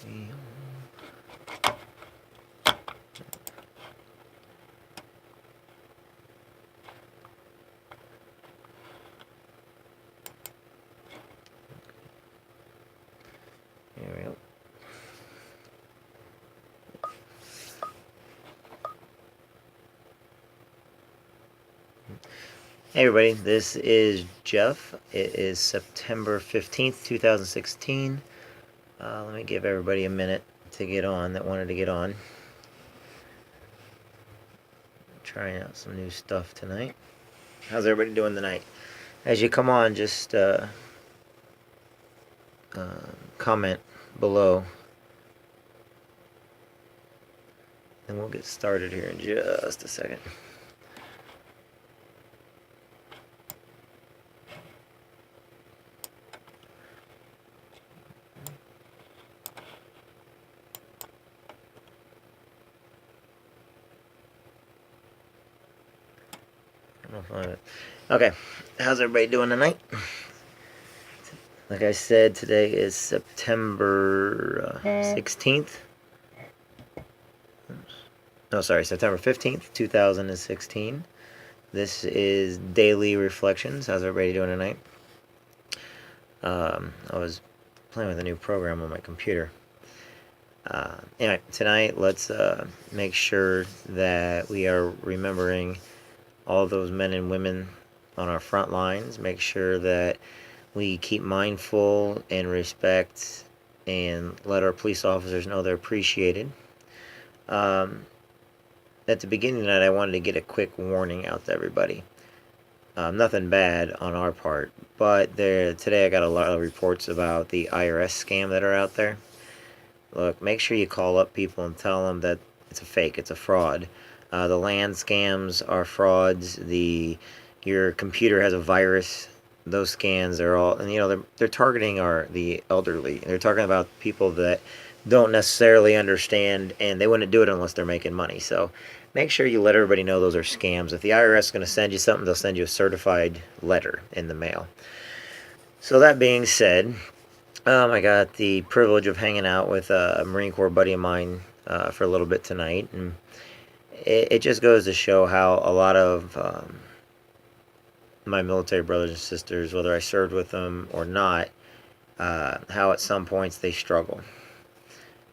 Here we go. Hey everybody, this is Jeff. It is September 15th, 2016. Let me give everybody a minute to get on that wanted to get on. Trying out some new stuff tonight. How's everybody doing tonight? As you come on, just comment below. And we'll get started here in just a second. Okay, how's everybody doing tonight? Like I said, today is September 16th. No, sorry, September 15th, 2016. This is Daily Reflections. How's everybody doing tonight? I was playing with a new program on my computer. Anyway, tonight let's make sure that we are remembering all those men and women on our front lines. Make sure that we keep mindful and respect and let our police officers know they're appreciated. At the beginning of the night, I wanted to get a quick warning out to everybody. Nothing bad on our part, but today I got a lot of reports about the IRS scam that are out there. Look, make sure you call up people and tell them that it's a fake, it's a fraud. The land scams are frauds. Your computer has a virus. Those scams are all, and they're targeting the elderly. They're talking about people that don't necessarily understand, and they wouldn't do it unless they're making money. So make sure you let everybody know those are scams. If the IRS is going to send you something, they'll send you a certified letter in the mail. So that being said, I got the privilege of hanging out with a Marine Corps buddy of mine for a little bit tonight, and it just goes to show how a lot of my military brothers and sisters, whether I served with them or not, how at some points they struggle.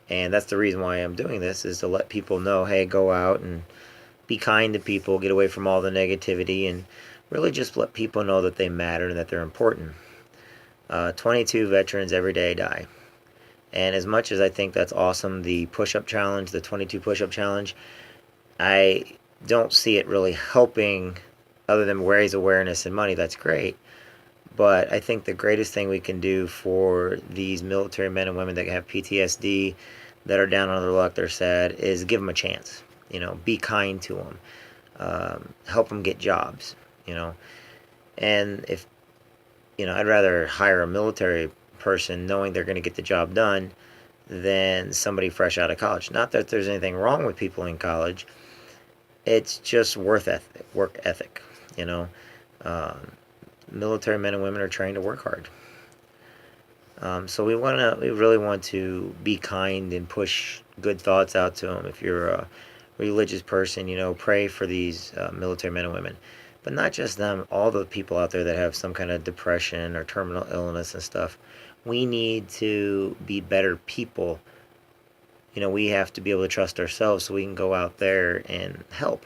And that's the reason why I'm doing this, is to let people know, hey, go out and be kind to people, get away from all the negativity, and really just let people know that they matter and that they're important. 22 veterans every day die. And as much as I think that's awesome, the push-up challenge, the 22 push-up challenge, I don't see it really helping other than raise awareness and money. That's great. But I think the greatest thing we can do for these military men and women that have PTSD, that are down on their luck, they're sad, is give them a chance. Be kind to them. Help them get jobs. And if, I'd rather hire a military person knowing they're going to get the job done than somebody fresh out of college. Not that there's anything wrong with people in college. It's just work ethic. Military men and women are trained to work hard. So we really want to be kind and push good thoughts out to them. If you're a religious person, pray for these military men and women. But not just them, all the people out there that have some kind of depression or terminal illness and stuff. We need to be better people. We have to be able to trust ourselves so we can go out there and help.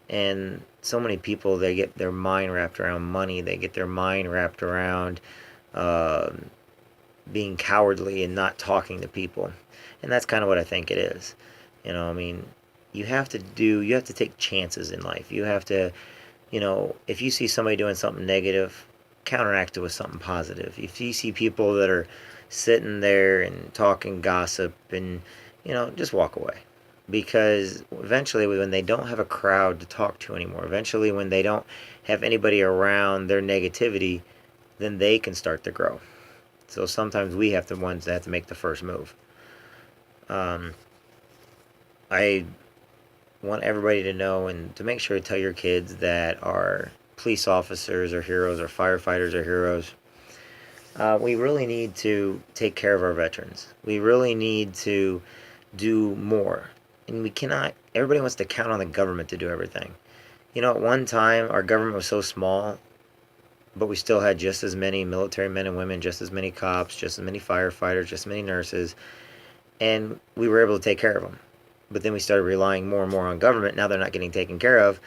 And so many people, they get their mind wrapped around money. They get their mind wrapped around being cowardly and not talking to people. And that's kind of what I think it is. You have to take chances in life. You have to, if you see somebody doing something negative, counteract it with something positive. If you see people that are sitting there and talking gossip, and just walk away. Because eventually, when they don't have a crowd to talk to anymore, eventually when they don't have anybody around their negativity, then they can start to grow. So sometimes we have the ones that have to make the first move. I want everybody to know, and to make sure to tell your kids that are police officers or heroes, or firefighters or heroes, We really need to take care of our veterans. We really need to do more. And we cannot, everybody wants to count on the government to do everything. At one time, our government was so small, but we still had just as many military men and women, just as many cops, just as many firefighters, just as many nurses, and we were able to take care of them. But then we started relying more and more on government. Now they're not getting taken care of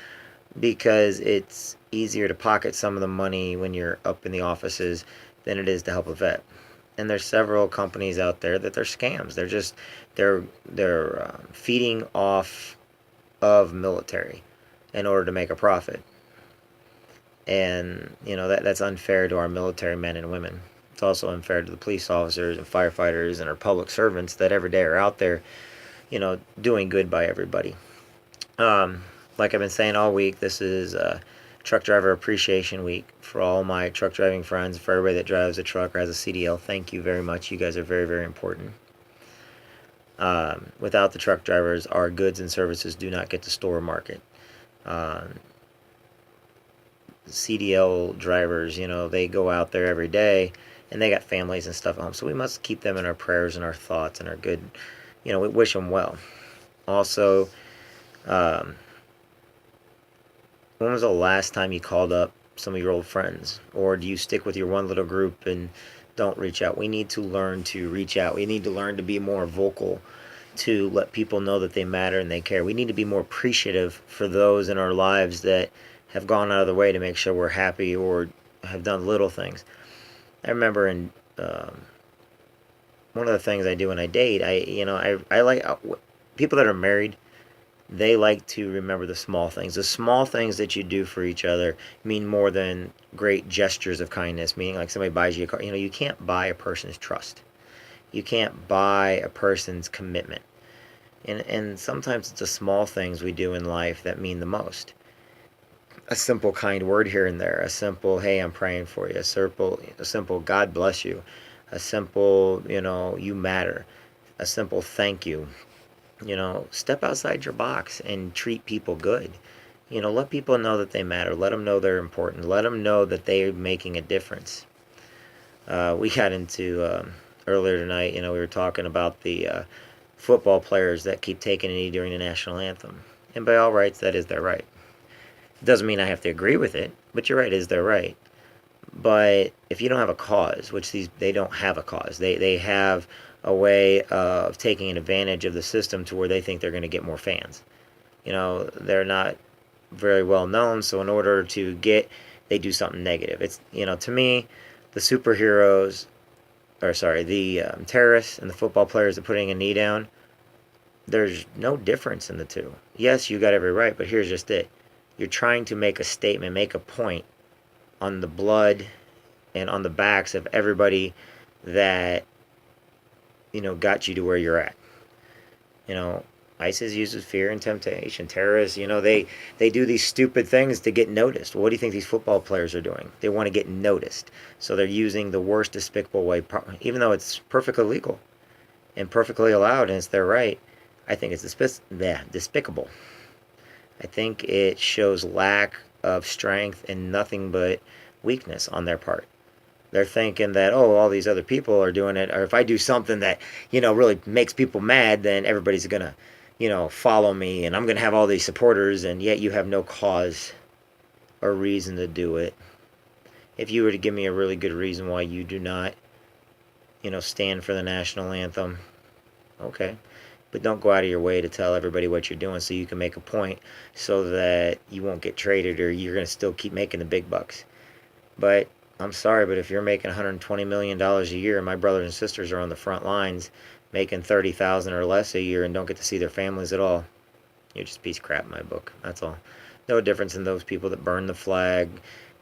because it's easier to pocket some of the money when you're up in the offices than it is to help a vet. And there's several companies out there that they're scams. They're feeding off of military in order to make a profit. And that's unfair to our military men and women. It's also unfair to the police officers and firefighters and our public servants that every day are out there, doing good by everybody. Like I've been saying all week, this is Truck Driver Appreciation Week for all my truck driving friends, for everybody that drives a truck or has a CDL. Thank you very much. You guys are very, very important. Without the truck drivers, our goods and services do not get to store market. CDL drivers, they go out there every day and they got families and stuff at home. So we must keep them in our prayers and our thoughts and our good, we wish them well. Also, when was the last time you called up some of your old friends? Or do you stick with your one little group and don't reach out? We need to learn to reach out. We need to learn to be more vocal, to let people know that they matter and they care. We need to be more appreciative for those in our lives that have gone out of the way to make sure we're happy or have done little things. I remember in one of the things I do when I date, I like people that are married. They like to remember the small things. The small things that you do for each other mean more than great gestures of kindness. Meaning, like somebody buys you a car. You can't buy a person's trust. You can't buy a person's commitment. And sometimes it's the small things we do in life that mean the most. A simple kind word here and there, a simple hey, I'm praying for you, a simple God bless you, a simple you matter, a simple thank you. Step outside your box and treat people good. Let people know that they matter. Let them know they're important. Let them know that they're making a difference. We got into earlier tonight. We were talking about the football players that keep taking a knee during the national anthem, and by all rights, that is their right. Doesn't mean I have to agree with it, but you're right, it is their right. But if you don't have a cause, which they don't have a cause, they have a way of taking an advantage of the system to where they think they're going to get more fans. They're not very well known, so in order to they do something negative. It's to me, the superheroes, or sorry, the terrorists and the football players that are putting a knee down. There's no difference in the two. Yes, you got every right, but here's just it. You're trying to make a statement, make a point on the blood and on the backs of everybody that got you to where you're at. ISIS uses fear and temptation. Terrorists, they do these stupid things to get noticed. Well, what do you think these football players are doing? They want to get noticed, so they're using the worst despicable way, even though it's perfectly legal and perfectly allowed and it's their right. I think it's despicable. I think it shows lack of strength and nothing but weakness on their part. They're thinking that, all these other people are doing it, or if I do something that, really makes people mad, then everybody's going to, follow me, and I'm going to have all these supporters, and yet you have no cause or reason to do it. If you were to give me a really good reason why you do not, stand for the national anthem, okay. But don't go out of your way to tell everybody what you're doing so you can make a point so that you won't get traded or you're going to still keep making the big bucks. But I'm sorry, but if you're making $120 million a year and my brothers and sisters are on the front lines making $30,000 or less a year and don't get to see their families at all, you're just a piece of crap in my book. That's all. No difference in those people that burn the flag,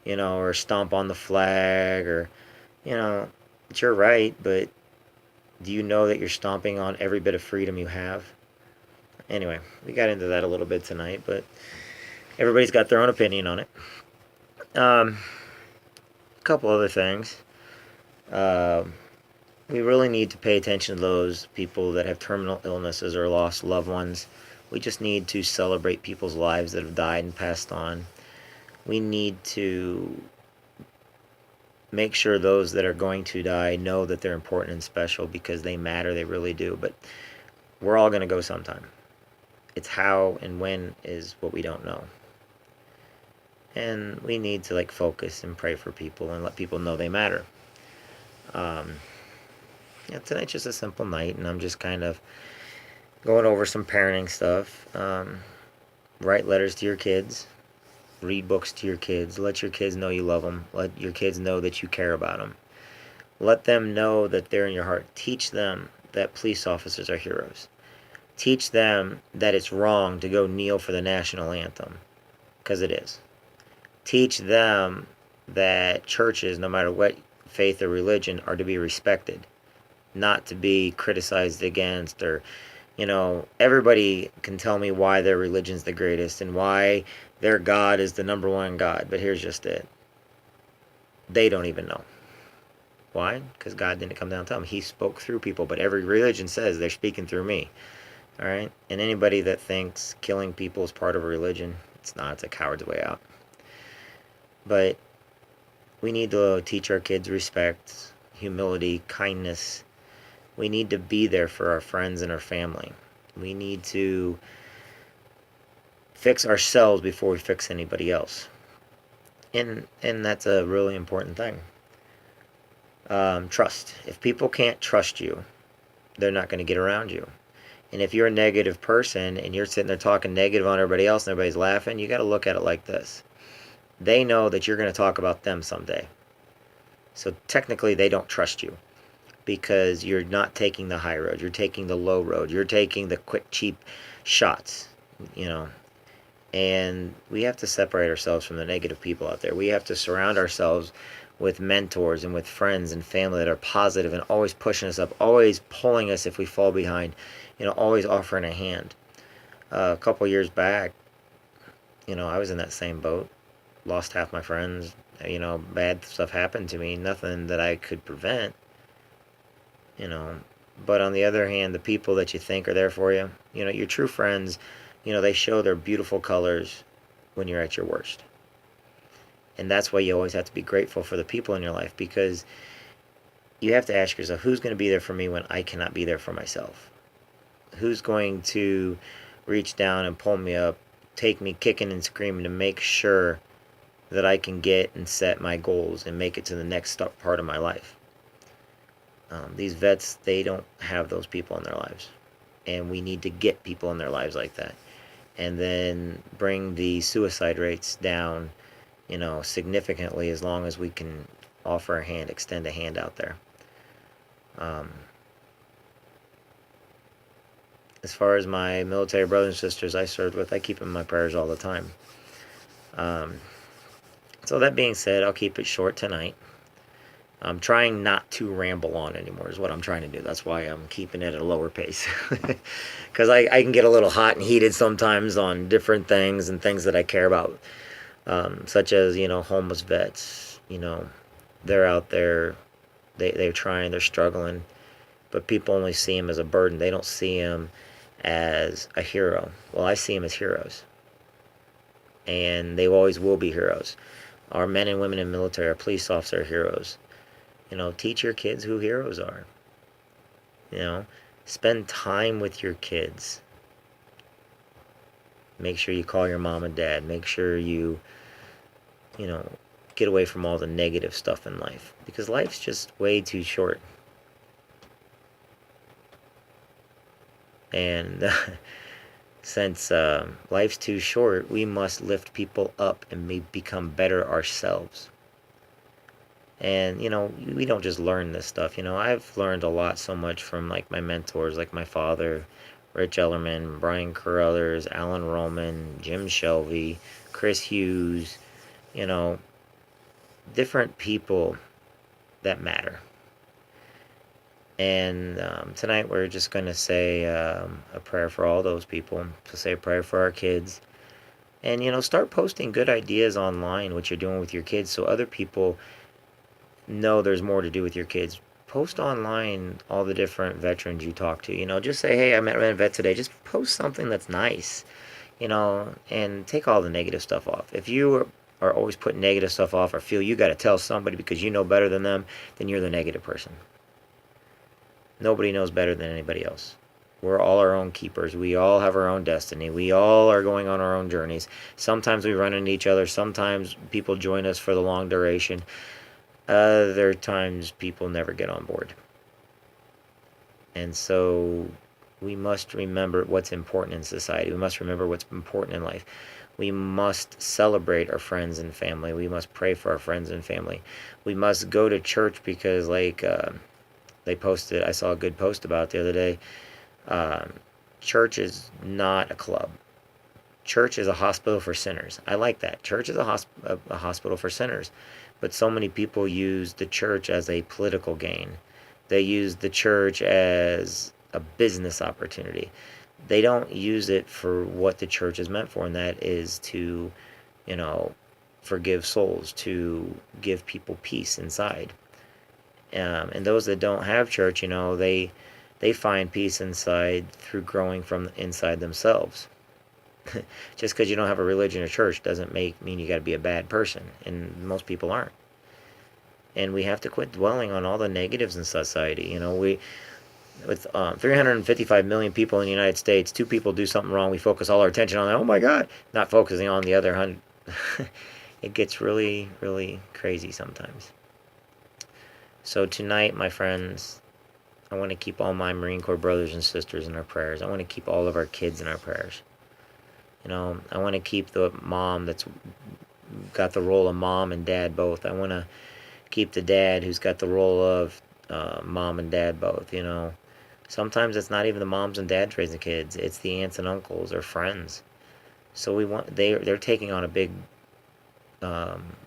or stomp on the flag, or, it's your right, but do you know that you're stomping on every bit of freedom you have? Anyway, we got into that a little bit tonight, but everybody's got their own opinion on it. A couple other things. We really need to pay attention to those people that have terminal illnesses or lost loved ones. We just need to celebrate people's lives that have died and passed on. We need to make sure those that are going to die know that they're important and special, because they matter, they really do. But we're all going to go sometime. It's how and when is what we don't know. And we need to like focus and pray for people and let people know they matter. Um, yeah, tonight's just a simple night, and I'm just kind of going over some parenting stuff. Write letters to your kids, read books to your kids, let your kids know you love them, let your kids know that you care about them. Let them know that they're in your heart. Teach them that police officers are heroes. Teach them that it's wrong to go kneel for the national anthem, because it is. Teach them that churches, no matter what faith or religion, are to be respected, not to be criticized against. Or, everybody can tell me why their religion's the greatest and why their God is the number one God, but here's just it. They don't even know. Why? Because God didn't come down and tell them. He spoke through people, but every religion says they're speaking through me. All right? And anybody that thinks killing people is part of a religion, it's not. It's a coward's way out. But we need to teach our kids respect, humility, kindness. We need to be there for our friends and our family. We need to fix ourselves before we fix anybody else. And that's a really important thing. Trust. If people can't trust you, they're not going to get around you. And if you're a negative person and you're sitting there talking negative on everybody else and everybody's laughing, you got to look at it like this. They know that you're going to talk about them someday. So technically they don't trust you, because you're not taking the high road. You're taking the low road. You're taking the quick, cheap shots, And we have to separate ourselves from the negative people out there. We have to surround ourselves with mentors and with friends and family that are positive and always pushing us up, always pulling us if we fall behind, always offering a hand. A couple years back, I was in that same boat. Lost half my friends. Bad stuff happened to me. Nothing that I could prevent. But on the other hand, the people that you think are there for you, your true friends, they show their beautiful colors when you're at your worst. And that's why you always have to be grateful for the people in your life, because you have to ask yourself, who's going to be there for me when I cannot be there for myself? Who's going to reach down and pull me up, take me kicking and screaming to make sure that I can get and set my goals and make it to the next part of my life? These vets, they don't have those people in their lives. And we need to get people in their lives like that. And then bring the suicide rates down, significantly, as long as we can offer a hand, extend a hand out there. As far as my military brothers and sisters I served with, I keep them in my prayers all the time. So that being said, I'll keep it short tonight. I'm trying not to ramble on anymore is what I'm trying to do. That's why I'm keeping it at a lower pace. Because I can get a little hot and heated sometimes on different things and things that I care about. Such as, homeless vets. They're out there. They're trying. They're struggling. But people only see them as a burden. They don't see them as a hero. Well, I see them as heroes. And they always will be heroes. Our men and women in the military, our police officers are heroes. Teach your kids who heroes are. Spend time with your kids. Make sure you call your mom and dad. Make sure you, get away from all the negative stuff in life. Because life's just way too short. And since life's too short, we must lift people up and become better ourselves. And, we don't just learn this stuff. I've learned a lot so much from, like, my mentors, like my father, Rich Ellerman, Brian Carruthers, Alan Roman, Jim Shelby, Chris Hughes, different people that matter. And tonight we're just going to say a prayer for all those people, to say a prayer for our kids. And, start posting good ideas online, what you're doing with your kids, so other people know there's more to do with your kids. Post online all the different veterans you talk to. Just say, hey, I met a vet today. Just post something that's nice, and take all the negative stuff off. If you are always putting negative stuff off or feel you got to tell somebody because you know better than them, then you're the negative person. Nobody knows better than anybody else. We're all our own keepers. We all have our own destiny. We all are going on our own journeys. Sometimes we run into each other. Sometimes people join us for the long duration. Other times people never get on board. And so we must remember what's important in society. We must remember what's important in life. We must celebrate our friends and family. We must pray for our friends and family. We must go to church because, like, they posted, I saw a good post about it the other day. Church is not a club. Church is a hospital for sinners. I like that. Church is a hospital for sinners. But so many people use the church as a political gain. They use the church as a business opportunity. They don't use it for what the church is meant for, and that is to, you know, forgive souls, to give people peace inside. And those that don't have church, they find peace inside through growing from inside themselves. Just because you don't have a religion or church doesn't mean you got to be a bad person, and most people aren't. And we have to quit dwelling on all the negatives in society. With 355 million people in the United States, 2 people do something wrong, we focus all our attention on that. Oh my God, not focusing on the other 100. It gets really, really crazy sometimes. So tonight, my friends, I want to keep all my Marine Corps brothers and sisters in our prayers. I want to keep all of our kids in our prayers. I want to keep the mom that's got the role of mom and dad both. I want to keep the dad who's got the role of mom and dad both. Sometimes it's not even the moms and dads raising kids. It's the aunts and uncles or friends. So they're taking on a big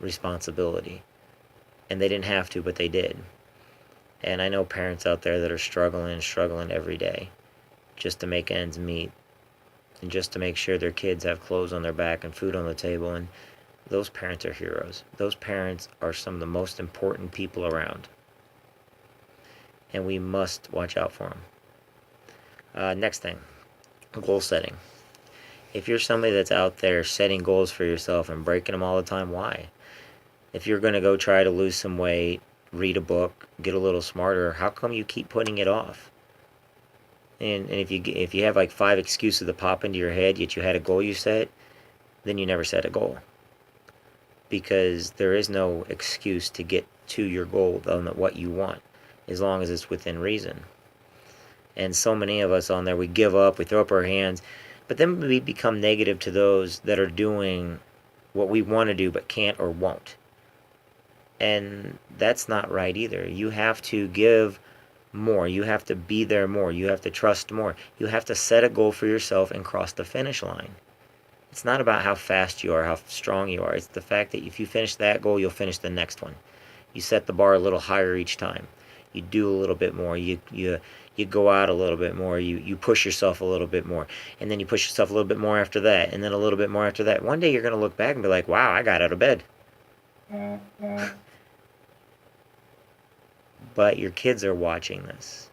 responsibility. And they didn't have to, but they did. And I know parents out there that are struggling every day just to make ends meet and just to make sure their kids have clothes on their back and food on the table. And those parents are heroes. Those parents are some of the most important people around. And we must watch out for them. Next thing, goal setting. If you're somebody that's out there setting goals for yourself and breaking them all the time, why? If you're going to go try to lose some weight, read a book, get a little smarter, how come you keep putting it off? And if you have like 5 excuses that pop into your head, yet you had a goal you set, then you never set a goal. Because there is no excuse to get to your goal on what you want, as long as it's within reason. And so many of us on there, we give up, we throw up our hands, but then we become negative to those that are doing what we want to do but can't or won't. And that's not right either. You have to give more. You have to be there more. You have to trust more. You have to set a goal for yourself and cross the finish line. It's not about how fast you are, how strong you are. It's the fact that if you finish that goal, you'll finish the next one. You set the bar a little higher each time. You do a little bit more. You go out a little bit more. You push yourself a little bit more. And then you push yourself a little bit more after that. And then a little bit more after that. One day you're going to look back and be like, wow, I got out of bed. But your kids are watching this.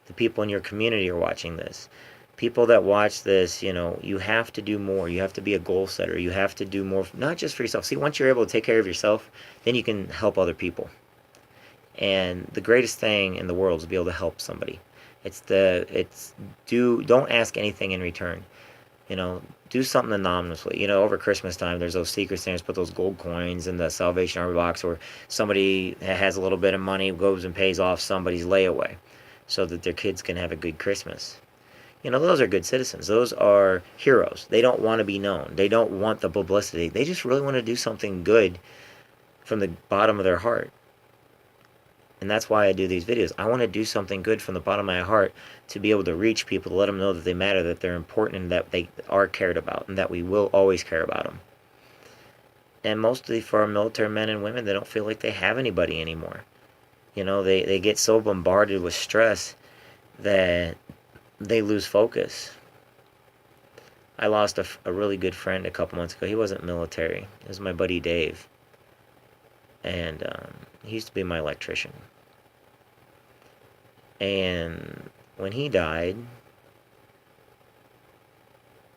The people in your community are watching this. People that watch this, you have to do more. You have to be a goal setter. You have to do more, not just for yourself. See, once you're able to take care of yourself, then you can help other people. And the greatest thing in the world is to be able to help somebody. Don't ask anything in return. Do something anonymously. Over Christmas time, there's those secret Santas put those gold coins in the Salvation Army box, or somebody has a little bit of money, goes and pays off somebody's layaway so that their kids can have a good Christmas. Those are good citizens. Those are heroes. They don't want to be known. They don't want the publicity. They just really want to do something good from the bottom of their heart. And that's why I do these videos. I want to do something good from the bottom of my heart to be able to reach people, to let them know that they matter, that they're important, and that they are cared about, and that we will always care about them. And mostly for our military men and women, they don't feel like they have anybody anymore. They get so bombarded with stress that they lose focus. I lost a really good friend a couple months ago. He wasn't military. It was my buddy Dave. And he used to be my electrician. And when he died,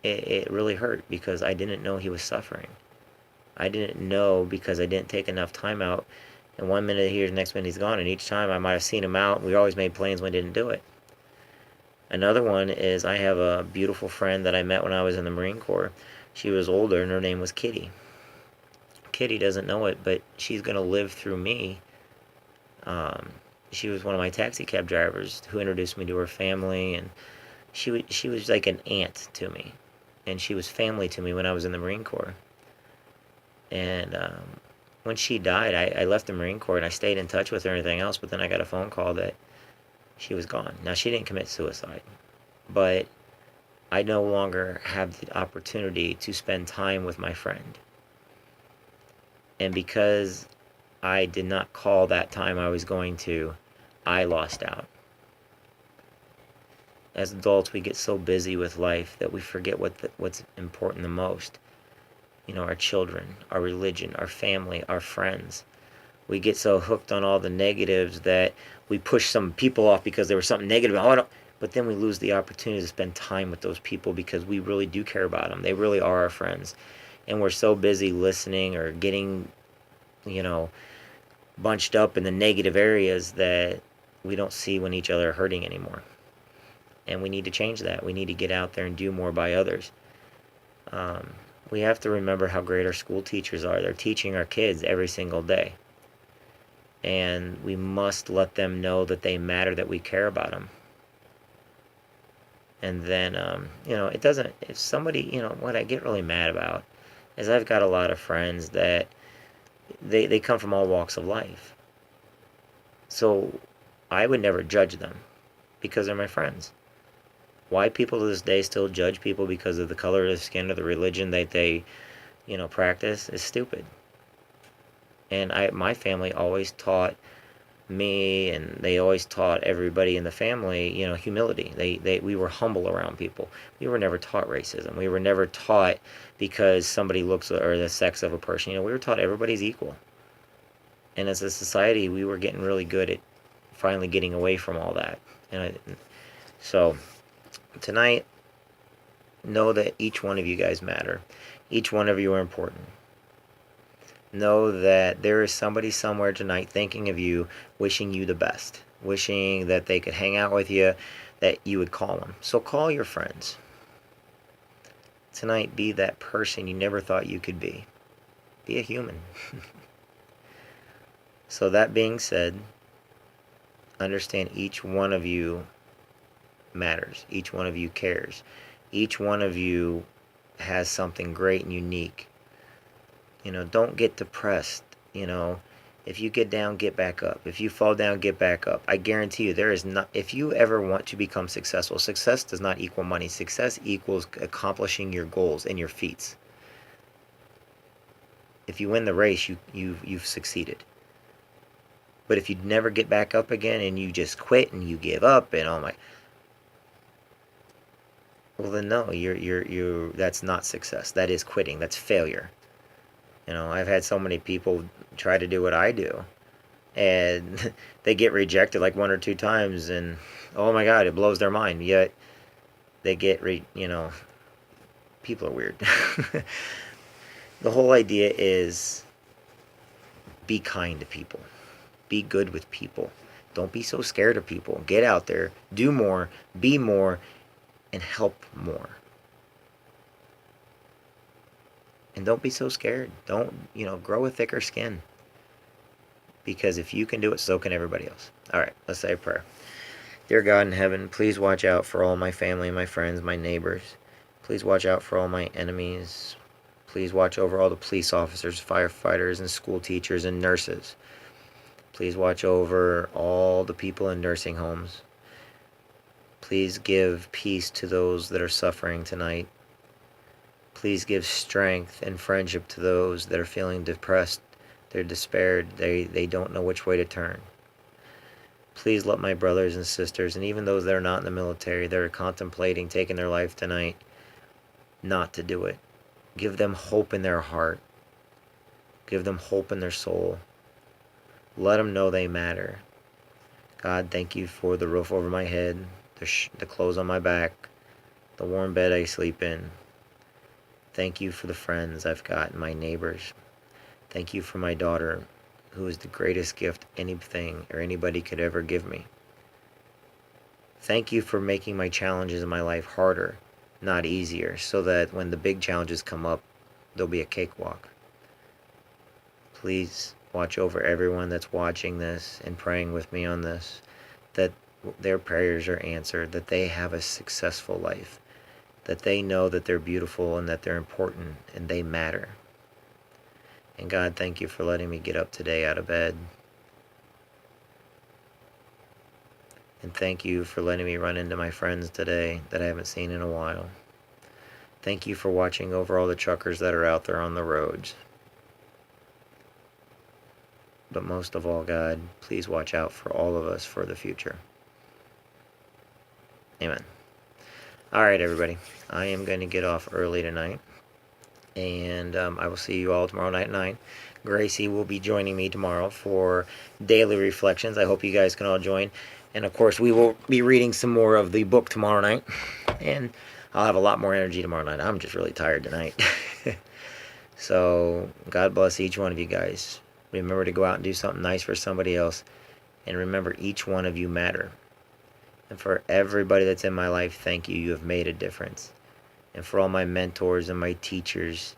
it really hurt because I didn't know he was suffering. I didn't know because I didn't take enough time out. And one minute here, the next minute he's gone. And each time I might have seen him out. We always made plans when we didn't do it. Another one is I have a beautiful friend that I met when I was in the Marine Corps. She was older and her name was Kitty. Kitty doesn't know it, but she's going to live through me. She was one of my taxi cab drivers who introduced me to her family, and she was like an aunt to me, and she was family to me when I was in the Marine Corps. And when she died, I left the Marine Corps and I stayed in touch with her and everything else, but then I got a phone call that she was gone. Now, she didn't commit suicide, but I no longer have the opportunity to spend time with my friend. And because I did not call that time I was going to, I lost out. As adults, we get so busy with life that we forget what's important the most. You know, our children, our religion, our family, our friends. We get so hooked on all the negatives that we push some people off because there was something negative. But then we lose the opportunity to spend time with those people because we really do care about them. They really are our friends. And we're so busy listening or getting, bunched up in the negative areas that we don't see when each other are hurting anymore. And we need to change that. We need to get out there and do more by others. We have to remember how great our school teachers are. They're teaching our kids every single day. And we must let them know that they matter, that we care about them. And then, it doesn't, if somebody, what I get really mad about is I've got a lot of friends that they come from all walks of life. So I would never judge them because they're my friends. Why people to this day still judge people because of the color of their skin or the religion that they, practice is stupid. And my family always taught me, and they always taught everybody in the family, humility. We were humble around people. We were never taught racism. We were never taught because somebody looks or the sex of a person. We were taught everybody's equal. And as a society, we were getting really good at finally getting away from all that. So tonight, know that each one of you guys matter. Each one of you are important. Know that there is somebody somewhere tonight thinking of you, wishing you the best, wishing that they could hang out with you, that you would call them. So call your friends. Tonight, be that person you never thought you could be. Be a human. So that being said, understand each one of you matters. Each one of you cares. Each one of you has something great and unique. Don't get depressed. If you get down, get back up. If you fall down, get back up. I guarantee you, there is not, if you ever want to become successful, success does not equal money. Success equals accomplishing your goals and your feats. If you win the race, you've succeeded. But if you never get back up again and you just quit and you give up and well then no, you're that's not success. That is quitting. That's failure. I've had so many people try to do what I do, and they get rejected like one or two times, and oh my God, it blows their mind. Yet they get people are weird. The whole idea is be kind to people. Be good with people. Don't be so scared of people. Get out there, do more, be more, and help more. And don't be so scared. Don't, grow a thicker skin. Because if you can do it, so can everybody else. All right, let's say a prayer. Dear God in heaven, please watch out for all my family, my friends, my neighbors. Please watch out for all my enemies. Please watch over all the police officers, firefighters, and school teachers and nurses. Please watch over all the people in nursing homes. Please give peace to those that are suffering tonight. Please give strength and friendship to those that are feeling depressed. They're despaired. They don't know which way to turn. Please let my brothers and sisters, and even those that are not in the military, that are contemplating taking their life tonight, not to do it. Give them hope in their heart. Give them hope in their soul. Let them know they matter. God, thank you for the roof over my head, the clothes on my back, the warm bed I sleep in. Thank you for the friends I've got and my neighbors. Thank you for my daughter, who is the greatest gift anything or anybody could ever give me. Thank you for making my challenges in my life harder, not easier, so that when the big challenges come up, there'll be a cakewalk. Please watch over everyone that's watching this and praying with me on this, that their prayers are answered, that they have a successful life, that they know that they're beautiful and that they're important and they matter. And God, thank you for letting me get up today out of bed. And thank you for letting me run into my friends today that I haven't seen in a while. Thank you for watching over all the truckers that are out there on the roads. But most of all, God, please watch out for all of us for the future. Amen. All right, everybody. I am going to get off early tonight. And I will see you all tomorrow night at 9. Gracie will be joining me tomorrow for daily reflections. I hope you guys can all join. And of course, we will be reading some more of the book tomorrow night. And I'll have a lot more energy tomorrow night. I'm just really tired tonight. So, God bless each one of you guys. Remember to go out and do something nice for somebody else. And remember, each one of you matter. And for everybody that's in my life, thank you. You have made a difference. And for all my mentors and my teachers,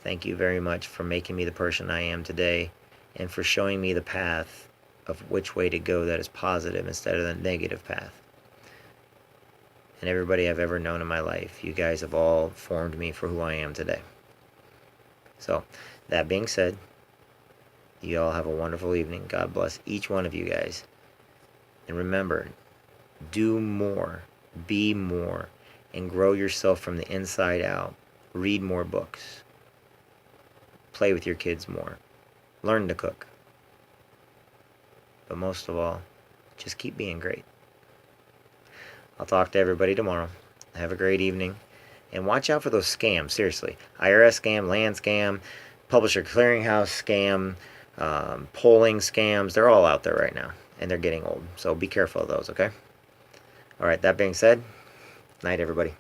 thank you very much for making me the person I am today and for showing me the path of which way to go that is positive instead of the negative path. And everybody I've ever known in my life, you guys have all formed me for who I am today. So, that being said, you all have a wonderful evening. God bless each one of you guys. And remember, do more, be more, and grow yourself from the inside out. Read more books. Play with your kids more. Learn to cook. But most of all, just keep being great. I'll talk to everybody tomorrow. Have a great evening. And watch out for those scams, seriously. IRS scam, land scam, publisher clearinghouse scam, polling scams. They're all out there right now. And they're getting old. So be careful of those, okay? All right, that being said, night, everybody.